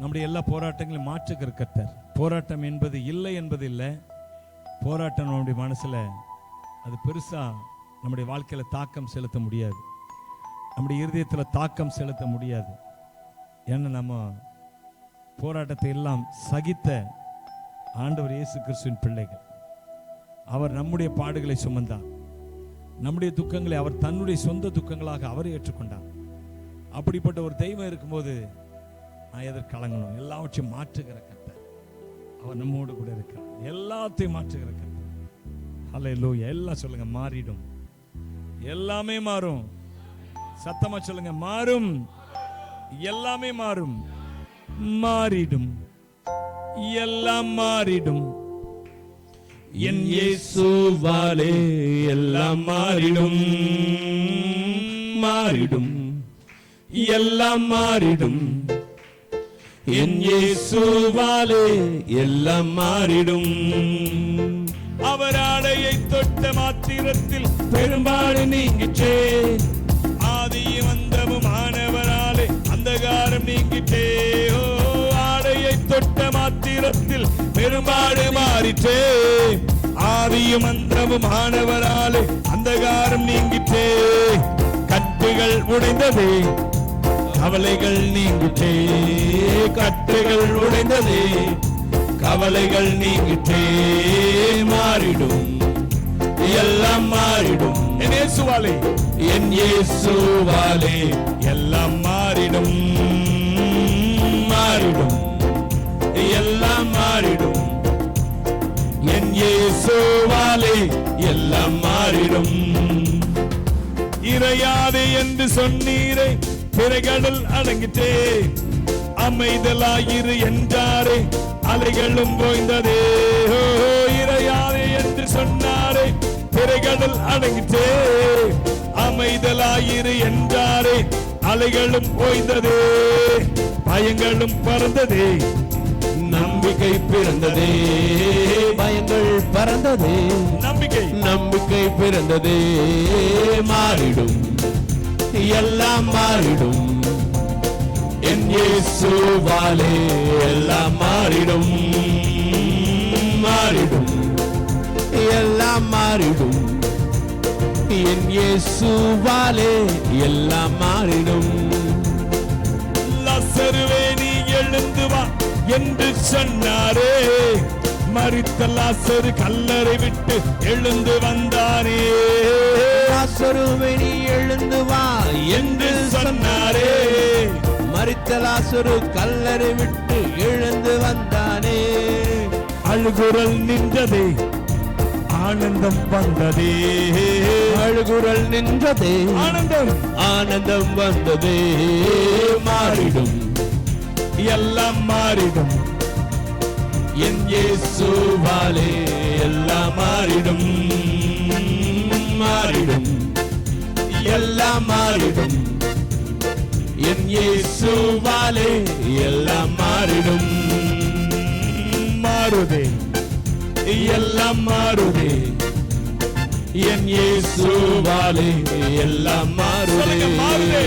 நம்முடைய எல்லா போராட்டங்களையும் மாற்றுகிற கர்த்தர். போராட்டம் என்பது இல்லை என்பது இல்லை. போராட்டம் நம்முடைய மனசுல அது பெருசா நம்முடைய வாழ்க்கையில தாக்கம் செலுத்த முடியாது, நம்முடைய இருதயத்துல தாக்கம் செலுத்த முடியாது. ஏன்னா நம்ம போராட்டத்தை எல்லாம் சகித்த ஆண்டவர் இயேசு கிறிஸ்துவின் பிள்ளைகள். அவர் நம்முடைய பாடுகளை சுமந்தார், நம்முடைய துக்கங்களை அவர் தன்னுடைய சொந்த துக்கங்களாக அவர் ஏற்றுக்கொண்டார். அப்படிப்பட்ட ஒரு தெய்வம் இருக்கும்போது நான் எதற்கு கலங்கணும்? எல்லாவற்றையும் மாற்றுகிற கர்த்தர் அவர் நம்மோடு கூட இருக்கிறார். எல்லாத்தையும் மாற்றுகிற கர்த்தர். ஹல்லேலூயா. எல்லாம் சொல்லுங்க, மாறிடும். எல்லாமே மாறும். சத்தமா சொல்லுங்க, மாறும். எல்லாமே மாறும், மாறிடும், எல்லாம் மாறிடும். என் இயேசுவாலே எல்லாம் மாறிடும், மாறிடும், எல்லாம் மாறிடும். என் இயேசுவாலே எல்லாம் மாறிடும். அவர் ஆடையை தொட்ட மாத்திரத்தில் பெரும்பாடு நீங்கிற்றே, ஆதியும் அந்தமும் ஆனவராலே அந்தகாரம் நீங்கிட்டே. ஓ, ஆடையை தொட்ட மாத்திரத்தில் பெரும்பாடு மாறிற்றே, ஆதியும் அந்தமும் ஆனவராலே அந்தகாரம் நீங்கிட்டே. கட்டுகள் உடைந்ததே, கவலைகள் நீங்கிட்டே. கட்டுகள் உடைந்ததே, கவலைகள் நீங்கிட்டே. மாறிடும், எல்லாம் மாறிடும். என் இயேசுவாலே, என் இயேசுவாலே எல்லாம் மாறிடும், மாறிடும், எல்லாம் மாறிடும். என் இயேசுவாலே எல்லாம் மாறிடும். இறையாதே என்று சொன்னீரே, பிறைகளில் அடங்கிட்டே. அமைதலாயிரு என்றாரே, அலைகளும் போய்ந்ததே. ஓ, இறையாதே என்று சொன்னாரே, பிறைகளில் அடங்கிட்டே. அமைதலாயிரு என்றாரே, அலைகளும் போய்ந்ததே. பயங்களும் பறந்ததே, நம்பிக்கை பிறந்ததே. பயங்கள் பறந்ததே, நம்பிக்கை நம்பிக்கை பிறந்ததே. மாறிடும், எல்லாம் மாறிடும். என் இயேசுவாலே எல்லாம் மாறிடும், மாறிடும், எல்லாம் மாறிடும். என் இயேசுவாலே எல்லாம் மாறிடும். லாசருவே நீ எழுந்து வா என்று சொன்னாரே, மரித்த லாசரு கல்லறை விட்டு எழுந்து வந்தானே. லாசருவே நீ எழுந்து வா என்று சொன்னாரே, மரித்த லாசரு கல்லறை விட்டு எழுந்து வந்தானே. அழுகுரல் நின்றதே, ஆனந்தம் வந்ததே. அழுகுரல் நின்றதே, ஆனந்தம், ஆனந்தம் வந்ததே. மாறிடும், எல்லாம் மாறிடும். என் இயேசுவாலே எல்லாம் மாறிடும், மாறிடும், எல்லாம் மாறிடும். என் இயேசுவாலே எல்லாம் மாறிடும். மாறுதே, எல்லாம் மாறுதே. என் இயேசுவாலே எல்லாம் மாறுதே. மாறுதே,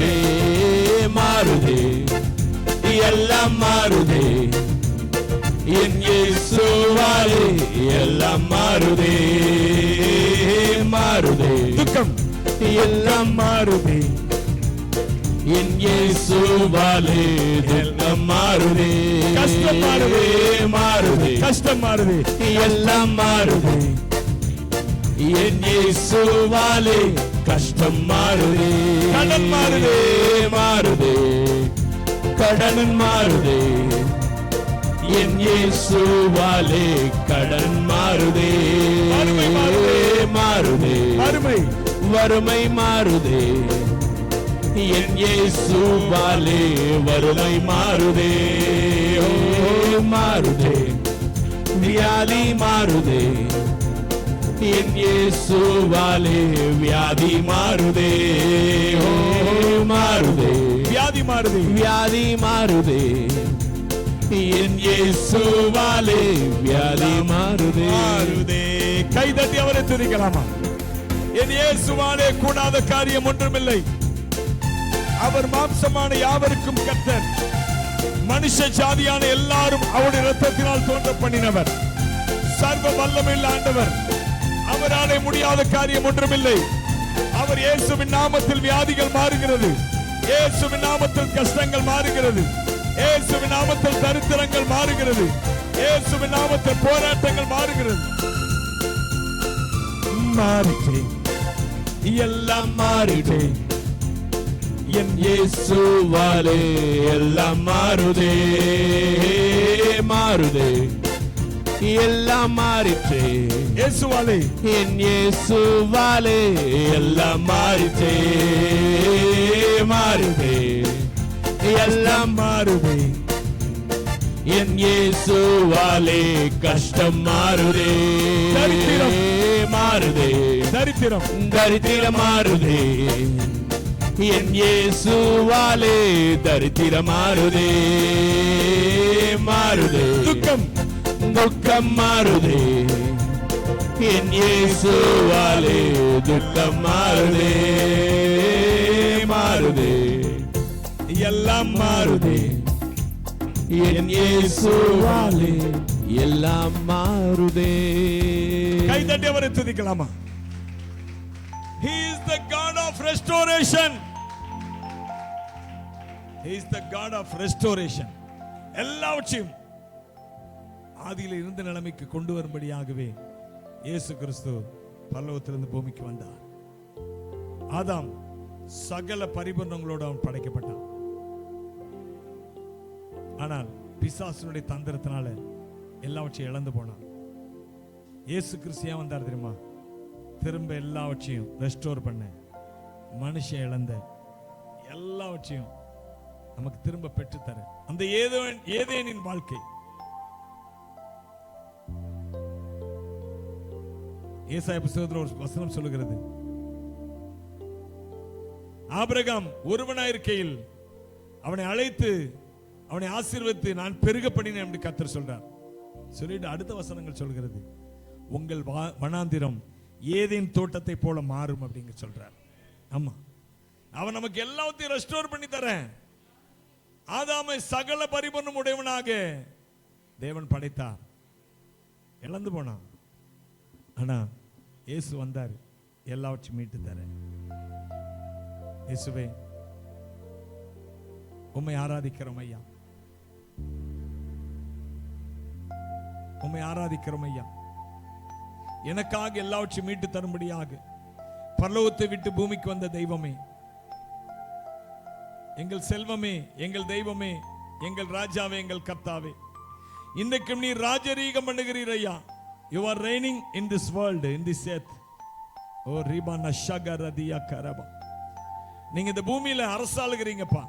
மாறுதே, எல்லாம் மாறுதே. என் இயேசுவாலே எல்லாம் மாறுதே. மாறுதே, துக்கம் எல்லாம் மாறுதே. என் இயேசுவாலே எல்லாம் மாறுதே. கஷ்டம் மாறுதே, மாறுதே, கஷ்டம் மாறுதே, எல்லாம் மாறுதே. என் இயேசுவாலே கஷ்டம் மாறுதே. கடன் மாறுதே, மாறுதே, கடன் மாறுதே. என் இயேசுவாலே கடன் மாறுதே. வறுமை மாறுதே, மாறுதே, அருமை வறுமை மாறுதே. என் இயேசுவாலே வறுமை மாறுதே. ஓ, மாறுதே, வியாதி மாறுதே. என் இயேசுவாலே வியாதி மாறுதே. ஓ, மாறுதே, வியாதி மாறுதே, வியாதி மாறுதே. என் இயேசுவாலே வியாதி மாறுதே. மாறுதே. கை தட்டி அவரை துதிக்கலாமா? என் இயேசுவாலே கூடாத காரியம் ஒன்றுமில்லை. அவர் மாம்சமான யாவருக்கும் கர்த்தர். மனுஷ ஜாதியான எல்லாரும் அவருடைய இரத்தத்தினால் தோன்ற பண்ணினவர். சர்வ வல்லமையுள்ள ஆண்டவர். அவராலே முடியாத காரியம் ஒன்றுமில்லை. அவர் இயேசுவின் நாமத்தில் வியாதிகள் மாறுகிறது. இயேசுவின் நாமத்தில் கஷ்டங்கள் மாறுகிறது. இயேசுவின் நாமத்தில் தரித்திரங்கள் மாறுகிறது. இயேசுவின் நாமத்தில் போராட்டங்கள் மாறுகிறது. மாறிட்டே, எல்லாம் மாறிட்டே, என் இயேசுவாலே எல்லாம் மாறுதே, மாறுதே, எல்லாம் மாறிற்றே. இயேசுவாலே, என் இயேசுவாலே எல்லாம் மாறிற்றே, மாறுதே, எல்லாம் மாறுதே. என் இயேசுவாலே கஷ்டம் மாறுதே, தரித்திரம் மாறுதே, தரித்திரம் தரித்திரம் மாறுதே. என் இயேசுவாலே தரித்திரம் மாறுதே, மாறுதே, துக்கம் துக்கம் மாறுதே. என் இயேசுவாலே துக்கம் மாறுதே, மாறுதே, எல்லாம் மாறுதே. என் இயேசுவாலே எல்லாம் மாறுதே. கை தட்டி அவரை துதிக்கலாமா? He is the God of restoration. He is the God of restoration. எல்லாவற்றையும் ஆதியில் இருந்த நிலைமைக்கு கொண்டு வரும்படியாகவே இயேசு கிறிஸ்து பரலோகத்திலிருந்து பூமிக்கு வந்தார். ஆதாம் சகல பரிபூரணங்களோடு அவன் படைக்கப்பட்டான். ஆனால் பிசாசுனுடைய தந்திரத்தினால எல்லாவற்றையும் இழந்து போனான். இயேசு கிறிஸ்து ஏன் வந்தார் தெரியுமா? திரும்ப எல்லாவற்றையும் ரெஸ்டோர் பண்ண, மனுஷன் இழந்த எல்லாவற்றையும் நமக்கு திரும்ப பெற்றுத்தர. அந்த ஏதேனின் வாழ்க்கை. ஏசாயா புத்தகத்தில் ஒரு வசனம் சொல்லுகிறது, ஆபிரகாம் ஒருவனாயிருக்கையில் அவனை அழைத்து அவனை ஆசீர்வதித்து நான் பெருக பண்ணினேன் என்று கர்த்தர் சொல்றார். சொல்லிட்டு அடுத்த வசனங்கள் சொல்கிறது, உங்கள் வனாந்திரம் ஏதேன் தோட்டத்தை போல மாறும் அப்படிங்க சொல்றார். ஆமா, அவன் நமக்கு எல்லாத்தையும் ரெஸ்டோர் பண்ணி தரேன். ஆதாமை சகல பரிபூரணம் உடையவனாக தேவன் படைத்தார். இழந்து போனான். ஆனா இயேசு வந்தார், எல்லாவற்றையும் மீட்டு தர. இயேசுவே, உம்மை ஆராதிக்கிறோம் ஐயா, உம்மை ஆராதிக்கிறோம் ஐயா. எனக்காக எல்லாவற்றையும் மீட்டு தரும்படியாக பரலோகத்தை விட்டு பூமிக்கு வந்த தெய்வமே, எங்கள் செல்வமே, எங்கள் தெய்வமே, எங்கள் ராஜாவே, எங்கள் கர்த்தாவே, இன்னைக்கும் நீ ராஜரீகம் பண்ணுகிறீர் ஐயா. You are reigning in this world, in this earth. Oh ribana shagaradiya karaba. நீங்க இந்த பூமியில அரசாளுகிறீங்கப்பா,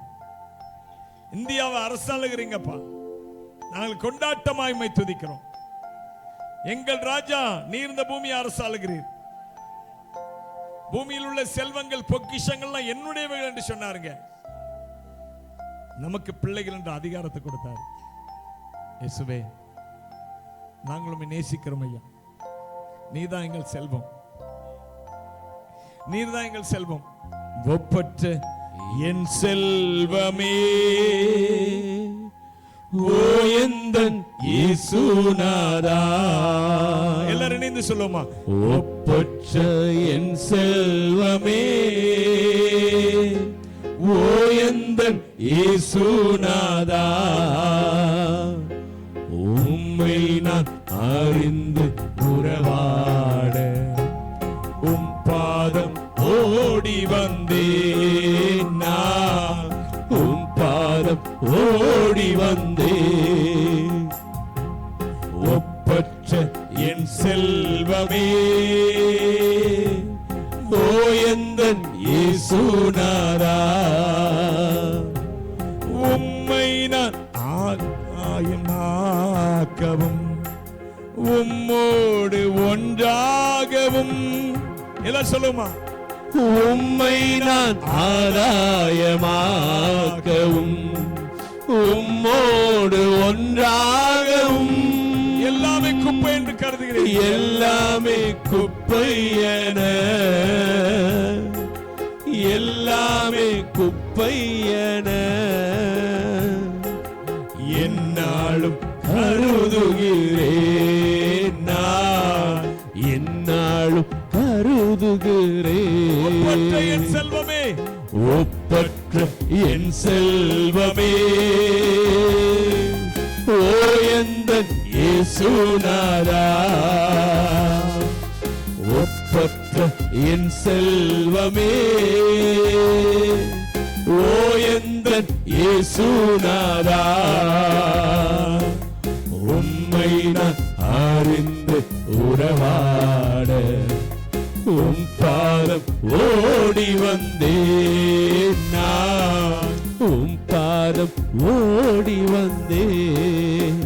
இந்தியாவை அரசாளுகிறீங்கப்பா. நாங்கள் கொண்டாட்டமாய் உம்மை துதிக்கிறோம். எங்கள் ராஜா, நீர் இந்த பூமியை அரசாளுகிறீர். பூமியில் உள்ள செல்வங்கள், பொக்கிஷங்கள்லாம் என்னுடையவைகள் என்று சொன்னாருங்க. நமக்கு பிள்ளைகள் என்ற அதிகாரத்தை கொடுத்தார். இயேசுவே, நாங்களும் நேசிக்கிறோம் ஐயா. நீதான் எங்கள் செல்வம், நீர்தான் எங்கள் செல்வம். ஒப்பற்ற என் செல்வமே, ஓ எந்தன் இயேசுநாதா. எல்லாரும் இணைந்து சொல்லுவோமா? ஒப்பற்ற என் செல்வமே, ஓ எந்தன் இயேசுநாதா. உம்மை நான் அறிந்து உறவாட உம் பாதம் ஓடி வந்தேன். நான் உம் பாதம் ஓடி வந்தேன். ஒப்பற்ற என் செல்வமே, ஓ எந்தன் இயேசுநாதா. உம்மை நான் ஆயமாக்கவும் உம்மோடு ஒன்றாகவும். எல்லாம் சொல்லுமா? உம்மை நான் ஆதாயமாக்கவும் உம்மோடு ஒன்றாகவும். எல்லாமே குப்பை என்று கருதுகிறேன். எல்லாமே குப்பை என, எல்லாமே குப்பை என கருதுகிறேன் நான் என்னாலும் கருதுகிறேன். ஒப்பற்ற என் செல்வமே, ஒப்பற்ற என் செல்வமே, ஓ எந்தன் இயேசுநாதா, ஒப்பற்ற என் செல்வமே, ஓ எந்தன் இயேசுநாதா, உம்மை நான் அறிந்து உறவாட உம் பாதம் ஓடி வந்தேன் நான், உம் பாதம் ஓடி வந்தேன்.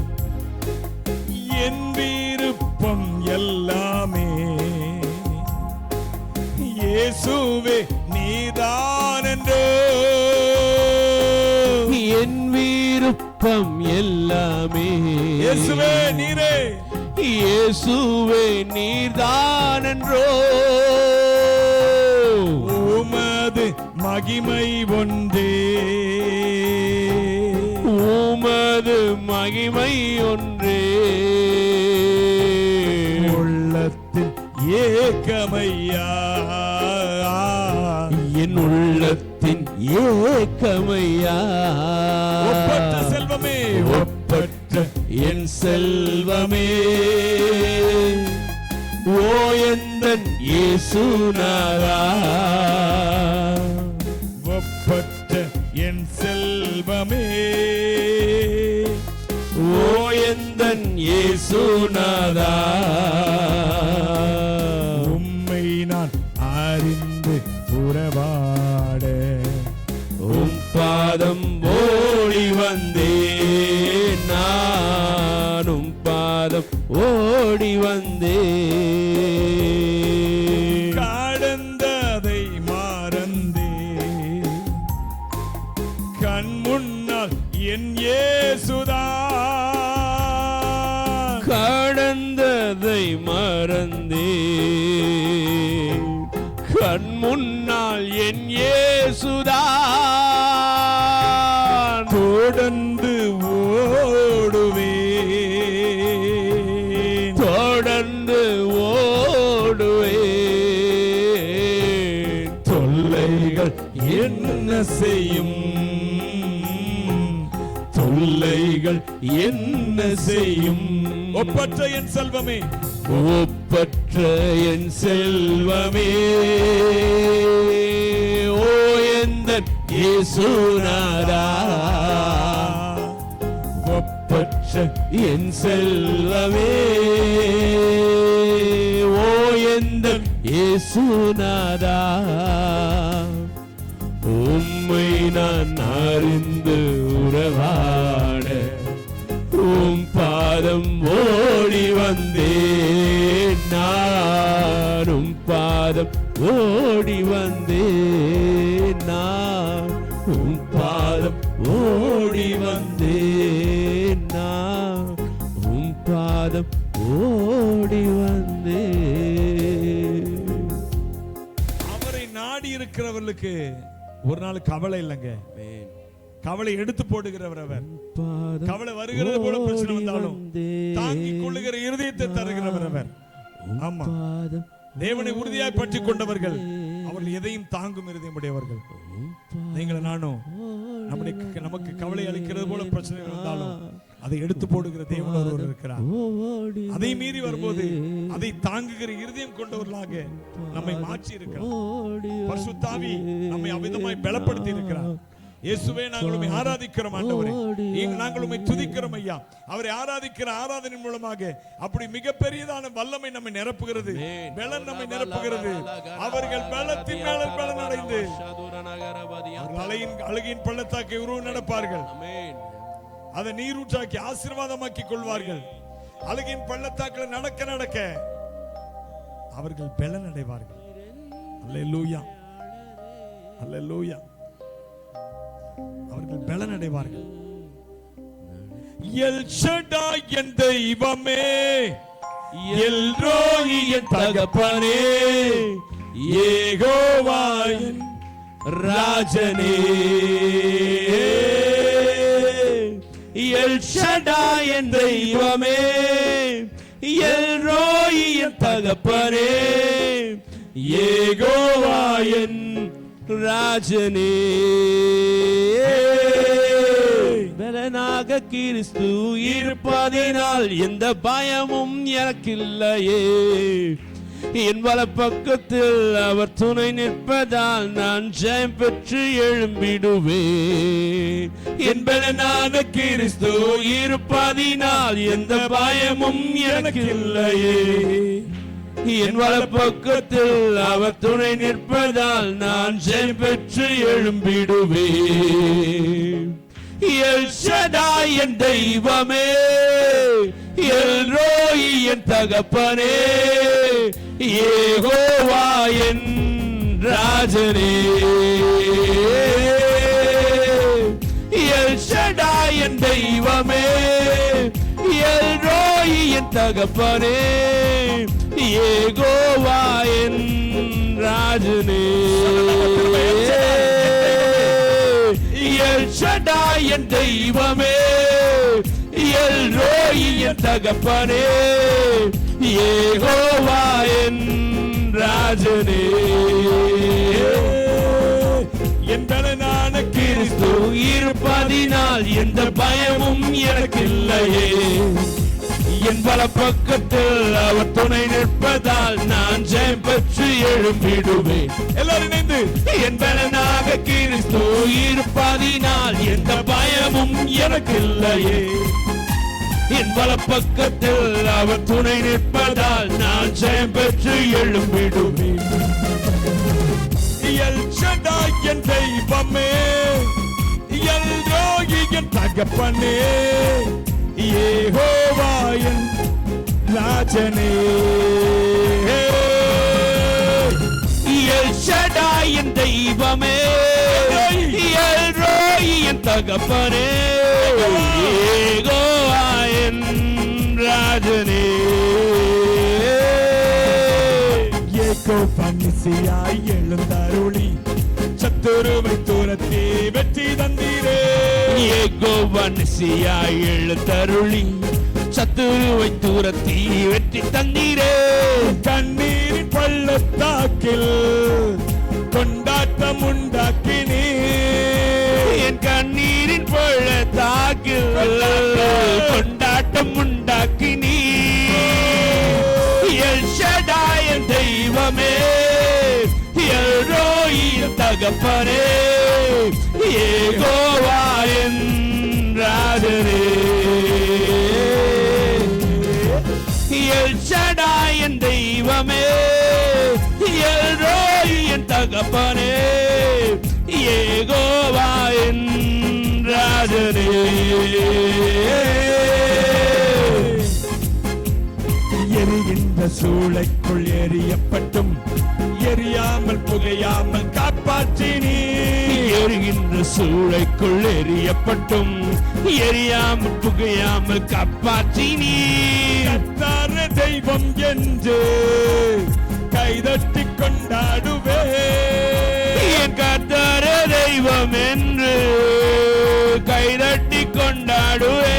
என் விருப்பம் எல்லாமே இயேசுவே நீதான் என்றோ, என் விருப்பம் எல்லாமே இயேசுவே நீரே, இயேசுவே நீர்தான் என்றோ, உமது மகிமை ஒன்றே, உமது மகிமை ஒன்றே, உள்ளத்தின் ஏக்கமையா, என் உள்ளத்தின் ஏக்கமையா, ஒப்பற்ற செல்வமே, ஒப்பற்ற என் செல்வமே, ஓ எந்தன் இயேசுநாதா, ஒப்பற்ற என் செல்வமே, ஓ எந்தன் இயேசுநாதா, உம்மை நான் அறிந்து உறவாட உம் பாதம் ஓடி வந்தேன் நான், உம் பாதம் ஓடி வந்தேன். கடந்ததை மறந்தே கண் முன்னால் என் இயேசுதான், கடந்ததை மறந்தே கண் முன்னால் என் இயேசுதான், தொடர்ந்து ஓடுவேன், தொடர்ந்து ஓடுவேன். தொல்லைகள் என்ன செய்யும், தொல்லைகள் என்ன செய்யும், ஒப்பற்ற என் செல்வமே, ஒப்பற்ற என் செல்வமே, ஓ எந்தன் இயேசுநாதா, ஒப்பற்ற என் செல்வமே, ஓ எந்தன் இயேசுநாதா, உம்மை நான் அறிந்து உறவாட உம் பாதம் ஓடி வந்தேன் நான், உம் பாதம் ஓடி வந்தேன் நான், உம் பாதம் ஓடி வந்தேன் நான், உம் பாதம் ஓடி வந்தேன். அவரை நாடி இருக்கிறவர்களுக்கு ஒரு நாள் கவலை இல்லைங்க, கவலை எடுத்து போடுகிறவர் அவர். கவலை வருகிறது போல பிரச்சனை வந்தாலும் தாங்கிக் கொள்ளுகிற இருதயத்தை தருகிறவர் அவர். ஆமா, தேவனை உறுதியாய் பற்றிக் கொண்டவர்கள் அவர்கள் எதையும் தாங்கும் இருதயம் உடையவர்கள். நீங்கள் நானும் நமக்கு கவலை அளிக்கிறது போல பிரச்சனைகள் வந்தாலும் அதை எடுத்து போடுகிற தேவன் ஒருவர் இருக்கிறார். அதை மீறி வரும்போது அதை தாங்குகிற இருதயம் கொண்டவர்களாக நம்மை மாற்றி இருக்கிறார். பரிசுத்த ஆவி நம்மை அவ்விதமாய் பலப்படுத்தி இருக்கிறார். இயேசுவே, நாங்கள் உம்மை ஆராதிக்கிறோம் ஆண்டவரே, நாங்கள் உம்மை துதிக்கிறோம் ஐயா. அவரை ஆராதிக்கிற ஆராதனை மூலமாக அப்படி மிகப்பெரியதான வல்லமை நம்மை நிரப்புகிறது, பலன் நம்மை நிரப்புகிறது. அவர்கள் பலத்தின் மேல பலன் அடைந்து அழுகின் பள்ளத்தாக்கை உருவ நடப்பார்கள், அதை நீரூற்றாக்கி ஆசீர்வாதமாக்கி கொள்வார்கள். அழுகின் பள்ளத்தாக்கில் நடக்க நடக்க அவர்கள் பலன் அடைவார்கள். அல்லேலூயா, அல்லேலூயா. அவர்கள் பலன் அடைவார்கள். எல் ஷடாய் என் தெய்வமே, எல் ரோயி என் தகப்பனே, யெகோவா என் ராஜனே, எல் ஷடாய் என் தெய்வமே, எல் ரோயி என் தகப்பனே, யெகோவா என் ராஜனே. பலனாக கிறிஸ்து இருப்பதினால் எந்த பயமும் எனக்கில்லையே. என் வலப்பக்கத்தில் அவர் துணை நிற்பதால் நான் ஜெயம் பெற்று எழும்பிடுவேன். என் பலனாக கிறிஸ்து இருப்பதினால் எந்த பயமும் எனக்கில்லையே. என் வலப்பக்கத்தில் அவர் துணை நிற்பதால் நான் ஜெயம் பெற்று எழும்பிடுவேன். எல் ஷடாய் என் தெய்வமே, எல் ரோயி என் தகப்பனே, யெகோவா என் ராஜனே. எல் ஷடாய் என் தெய்வமே, எல் ரோயி என் தகப்பனே, யெகோவா என் ராஜனே. எல் ஷடாய் என் தெய்வமே, எல் ரோயி என் தகப்பனே, யெகோவா என் ராஜனே. என் பலனான கிறிஸ்து இருப்பதினால் எந்த பயமும் எனக்கில்லையே. என் வலப்பக்கத்தில் அவர் துணை நிற்பதால் நான் ஜெயம் பெற்று எழும்பிடுவேன். எல்லாரும் இணைந்து என் பலனாக கிறிஸ்து இருப்பதினால் எந்த பயமும் எனக்கில்லையே. என் வலப்பக்கத்தில் அவர் துணை நிற்பதால் நான் ஜெயம் பெற்று எழும்பிடுவேன். எல் ஷடாய் என் தெய்வமே, எல் ரோயி என் தகப்பனே, யெகோவா என் ராஜனே. எல் ஷடாய் என் தெய்வமே, எல் ரோயி என் தகப்பனே, யெகோவா என் ராஜனே. யெகோவா நிசியாய் எழுந்தருளி சத்துருவை துரத்தி வெற்றி தந்தீரே. யெகோவா நிசியாய் எழுந்தருளி சத்துருவை துரத்தி வெற்றி தந்தீரே. கண்ணீரின் பள்ளத்தாக்கில் கொண்டாட்டம் உண்டாக்கினே. என் கண்ணீரின் பள்ளத்தாக்கில் கொண்டாட்டம் உண்டாக்கினே. எல் ஷடாய் என் தெய்வமே, எல் ரோயி என் தகப்பனே, யெகோவா என் ராஜனே. எல் ஷடாய் என் தெய்வமே, எல் ரோயி என் தகப்பனே, யெகோவா என் ராஜனே. எரிகின்ற சூளைக்குள் எரியப்பட்டும் எரியாமல் புகையாமல் காப்பாற்றினீ. எரிகின்ற சூளைக்குள் எரியப்பட்டும் எரியாமல் புகையாமல் காப்பாற்றினீ. கர்த்தர் தெய்வம் என்று கைதட்டி கொண்டாடுவே. என் கர்த்தர் தெய்வம் என்று கைதட்டி கொண்டாடுவே.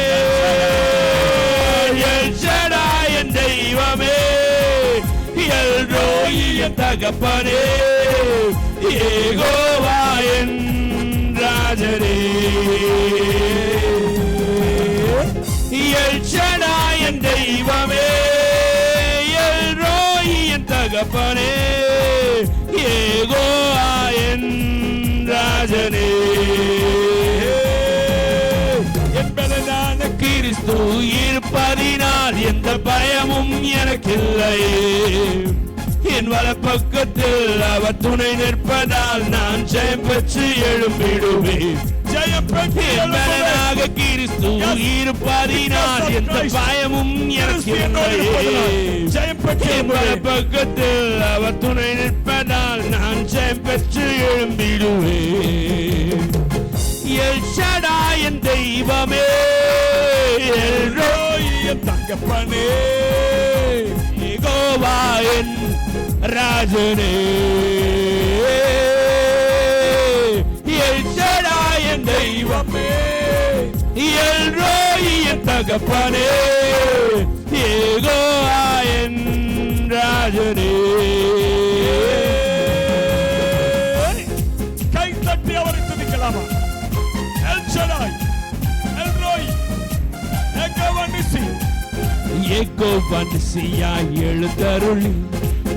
எல் ஷடாய் என் தெய்வமே, எல் ரோயி என் தகப்பனே, யெகோவா என் ராஜனே. எல் ஷடாய் என் தெய்வமே, எல் ரோயி என் தகப்பனே, யெகோவா என் ராஜனே. என் பலனான கிறிஸ்து இருப்பதினால் எந்த பயமும் எனக்கில்லையே. என் வலப்பக்கத்தில் அவர் துணை நிற்பதால் நான் ஜெயம் பெற்று எழும்பிடுவேன். ஜெயம் பெற்று பலனாக கிறிஸ்து இருப்பதினால் எந்த பயமும் எனக்கில்லையே. ஜெயம் பெற்று என் வலப்பக்கத்தில் அவர் துணை நிற்பதால் நான் ஜெயம் பெற்று எழும்பிடுவேன். எல் ஷடாய் என் தெய்வமே, எல் ரோயி என் தகப்பனே, யெகோவா என் ராஜனே. எல் ஷடாய் என் தெய்வமே, எல்ரோய் என் தகப்பனே, யெகோவா என் ராஜனே. கை தட்டி அவரை துதிக்கலாமா? El Shaddai, El Roi, Jehovah Nissi. Jehovah நிசியாய் எழுந்தருளி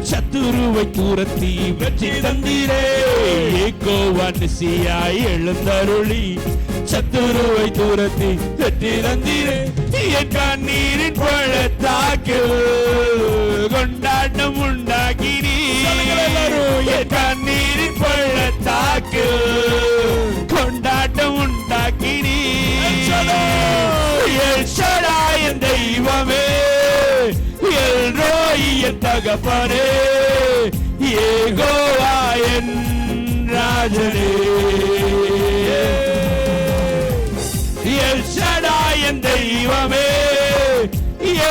சத்துருவை துரத்தி வெற்றி தந்தீரே. யெகோவா நிசியாய் எழுந்தருளி சத்துருவை துரத்தி வெற்றி தந்தீரே. என் கண்ணீரின் பள்ளத்தாக்கில் கொண்டாட்டம் உண்டாக்கினீர். என் கண்ணீரின் பள்ளத்தாக்கில் கொண்டாட்டம் உண்டாக்கினீர். எல் ஷடாய் என் தெய்வமே, எல்ரோய் என் தகப்பனே, யெகோவா என் ராஜனே. எல் ஷடாய் என் தெய்வமே,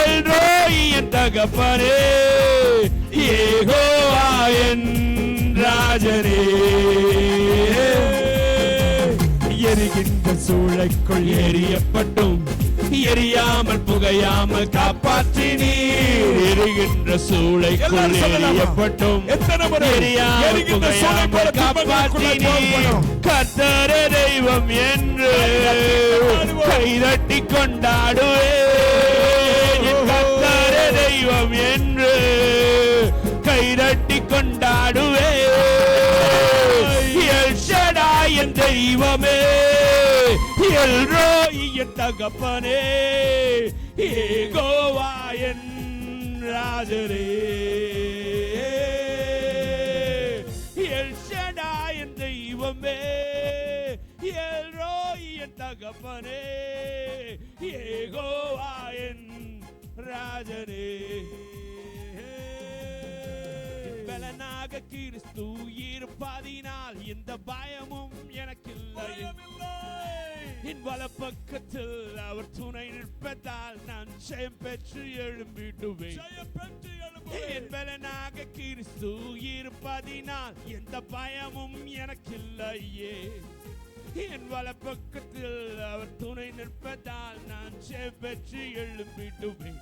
எல்ரோய் என் தகப்பனே, யெகோவா என் ராஜனே. எரிகின்ற சூளைக்குள் எரியப்பட்டும் எரியாமல் புகையாமல் காப்பாற்றினீர். எரிகின்ற சூளைக்குள் எரியப்பட்டும் எரியாமல் புகையாமல் காப்பாற்றினீர். கர்த்தரே தெய்வம் என்று கைதட்டி கொண்டாடுவேன். கர்த்தரே தெய்வம் என்று கைதட்டி கொண்டாடுவேன். எல் ஷடாய் என் தெய்வமே, எல்ரோய் என் தகப்பனே, யெகோவா என் ராஜனே. எல் ஷடாய் என் தெய்வமே, எல்ரோய் என் தகப்பனே, யெகோவா என் ராஜனே. பலனாக கிறிஸ்து இருப்பதினால் எந்த பயமும் எனக்கில்லை. என் வலப்பக்கத்தில் அவர் துணை நிற்பதால் நான் ஜெயம் பெற்று எழும்பிடுவேன். என் பலனாக கிறிஸ்து இருப்பதினால் எந்த பயமும் எனக்கில்லையே. என் வலப்பக்கத்தில் அவர் துணை நிற்பதால் நான் ஜெயம் பெற்று எழும்பிடுவேன்.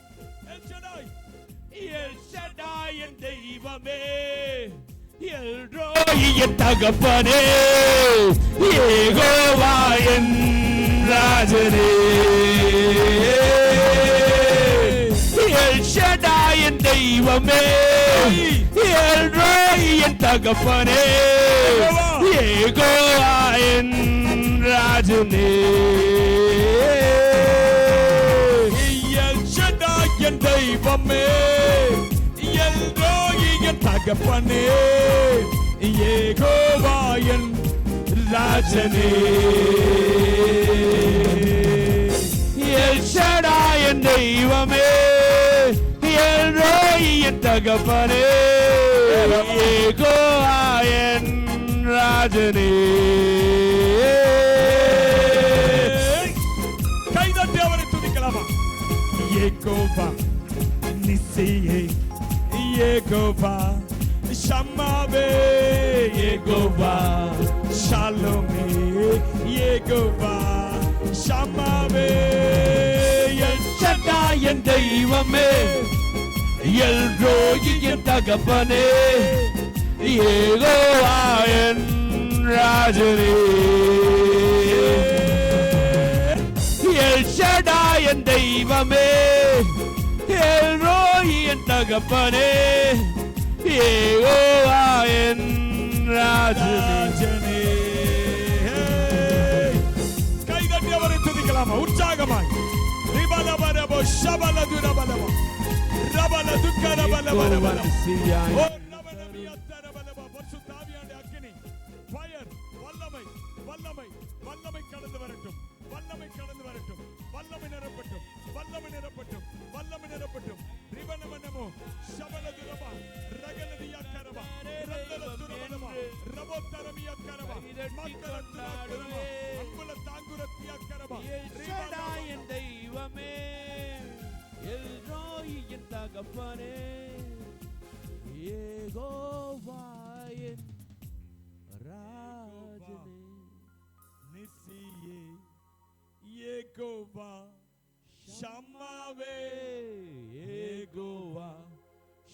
எல் ஷடாய் என் தெய்வமே, எல்ரோய் என் தகப்பனே, யெகோவா என் ராஜனே. எல் ஷடாய் என் தெய்வமே, எல்ரோய் என் தகப்பனே, யெகோவா என் ராஜனே. எல் ஷடாய் என் தெய்வமே, எல்ரோய் என் தகப்பனே, யெகோவா என் ராஜனே. எல் ஷடாய் என் தெய்வமே, எல்ரோய் என் தகப்பனே, யெகோவா என் ராஜனே. கைதட்டி அவரை துதிக்கலாமா? யெகோவா நிசியே, யெகோவா ஷம்மாவே, யெகோவா ஷாலோமே, யெகோவா ஷம்மாவே. எல் ஷடாய் என் தெய்வமே, எல்ரோய் என் தகப்பனே, யெகோவா என் ராஜனே. எல் ஷடாய் என் தெய்வமே, எல்ரோய் என் தகப்பனே, யெகோவா என் ராஜனே. கைதட்டி அவரை துதிக்கலாமா? உற்சாகமாய் ரிபலபரபோ ஷபலதுரபலபோ ரபலதுக்கரபலபலபலபோ ஓ ரபலபியத்தரபலபோ. பரிசுத்த ஆவியானவருடைய அக்கினி, ஃபயர், வல்லமை வல்லமை வல்லமை கடந்து வரட்டும், வல்லமை கடந்து வரட்டும், வல்லமை நிரப்பட்டும், வல்லமை நிரப்பட்டும், வல்லமை நிரப்பட்டும். ரிபனமனமோ ஷபலதுரபா ரகலதியக்கரபா ரந்தலதுரபலபா ரபோத்தரமியக்கரபா மக்களத்துரபா அம்புல தாங்குரத்தியக்கரபா. எல் ஷடாய் என் தெய்வமே, எல்ரோய் என் தகப்பனே, யெகோவா என் ராஜனே. நிசியே, யெகோவா ஷம்மாவே யெகோவா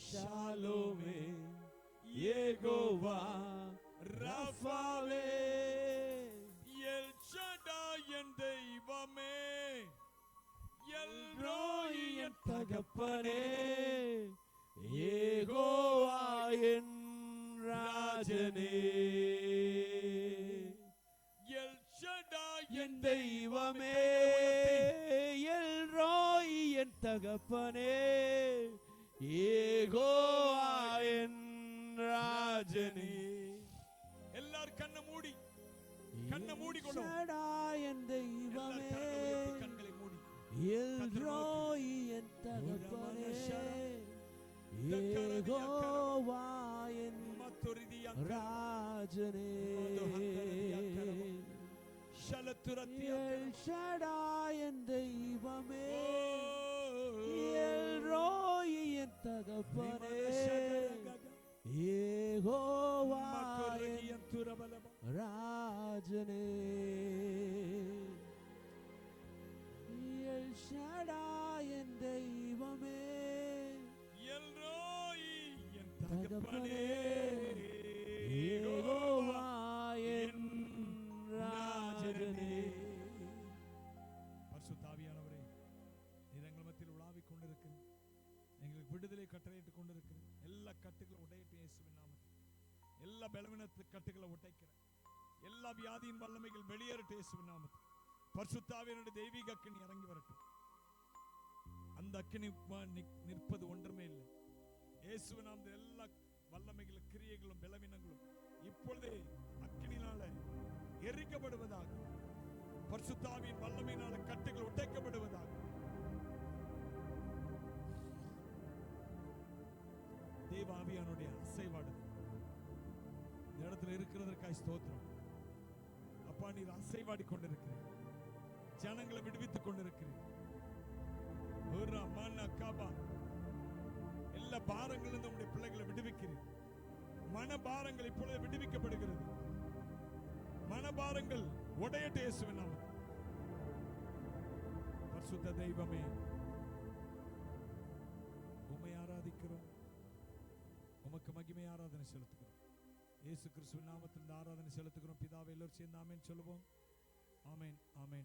ஷாலோமே யெகோவா ரஃபாவே எல் ஷடாய் என் தெய்வமே, எல் ரோய் என் தகப்பனே, யெகோவா என் ராஜனே. எல் ஷடாய் என் தெய்வமே, எல் ரோய் என் தகப்பனே, யெகோவா என் ராஜனே. எல்லாரும் கண்ணை மூடி கொள்ளும். ஷடாய் என் தெய்வமே, கண்களை மூடி எல் ரோய் என் தகப்பனே, யெகோவா என் ராஜனே. எல் ஷடாய் என் தெய்வமே, எல் ரோய் என் தகப்பனே, யெகோவா என் ராஜனே. எல் ஷடாய் என் தெய்வமே, எல் ரோய் என் தகப்பனே, தகப்பனே, யெகோவா என் ராஜனே. பரிசுத்த ஆவியானவரே, நீர் எங்கள் மத்தியில் உலாவிக் கொண்டிருக்கிறீர். எங்களுக்கு விடுதலை கட்டளையிட்டுக் கொண்டிருக்கிறீர். எல்லா கட்டுகளும் உடையட்டும் இயேசுவின் நாமத்தில். எல்லா பலவீனத்து கட்டுகளை உடைக்கிற, எல்லா வியாதியின் வல்லமைகள் வெளியேறட்டும் இயேசுவின் நாமத்தில். பரிசுத்த ஆவியானவருடைய தெய்வீக அக்கினி இறங்கி வரட்டும். அந்த அக்கினி நிற்பது ஒன்றுமே இல்லை. இயேசுவின் நாமத்தில் எல்லா வல்லமைகளும் கிரியைகளும் பலவீனங்களும் இப்பொழுதே அக்கினினால எரிக்கப்படுவதாக. பரிசுத்த ஆவியின் வல்லமையினால கட்டுகள் உடைக்கப்படுவதாக. தேவ ஆவியானுடைய அசைவாடுதல் இந்த இடத்துல இருக்கிறதற்காய் ஸ்தோத்திரம். அப்பா, நீர் அசைவாடி கொண்டிருக்கிறீர். ஜனங்களை விடுவித்துக் கொண்டிருக்கிறீர். எல்லா பாரங்களிலிருந்து உங்களுடைய பிள்ளைகளை விடுவிக்கிறீர். மனபாரங்கள் இப்பொழுது விடுவிக்கப்படுகிறது. மனபாரங்கள் உடையட்டும் இயேசுவின் நாமத்தில். பரிசுத்த தெய்வமே, உம்மை ஆராதிக்கிறோம். உமக்கு மகிமை ஆராதனை செலுத்துகிறோம். இயேசு கிறிஸ்துவின் நாமத்தில் இந்த ஆராதனை செலுத்துகிறோம். பிதாவே, எல்லோரும் சேர்ந்து ஆமென் சொல்லுவோம். ஆமென், ஆமென்.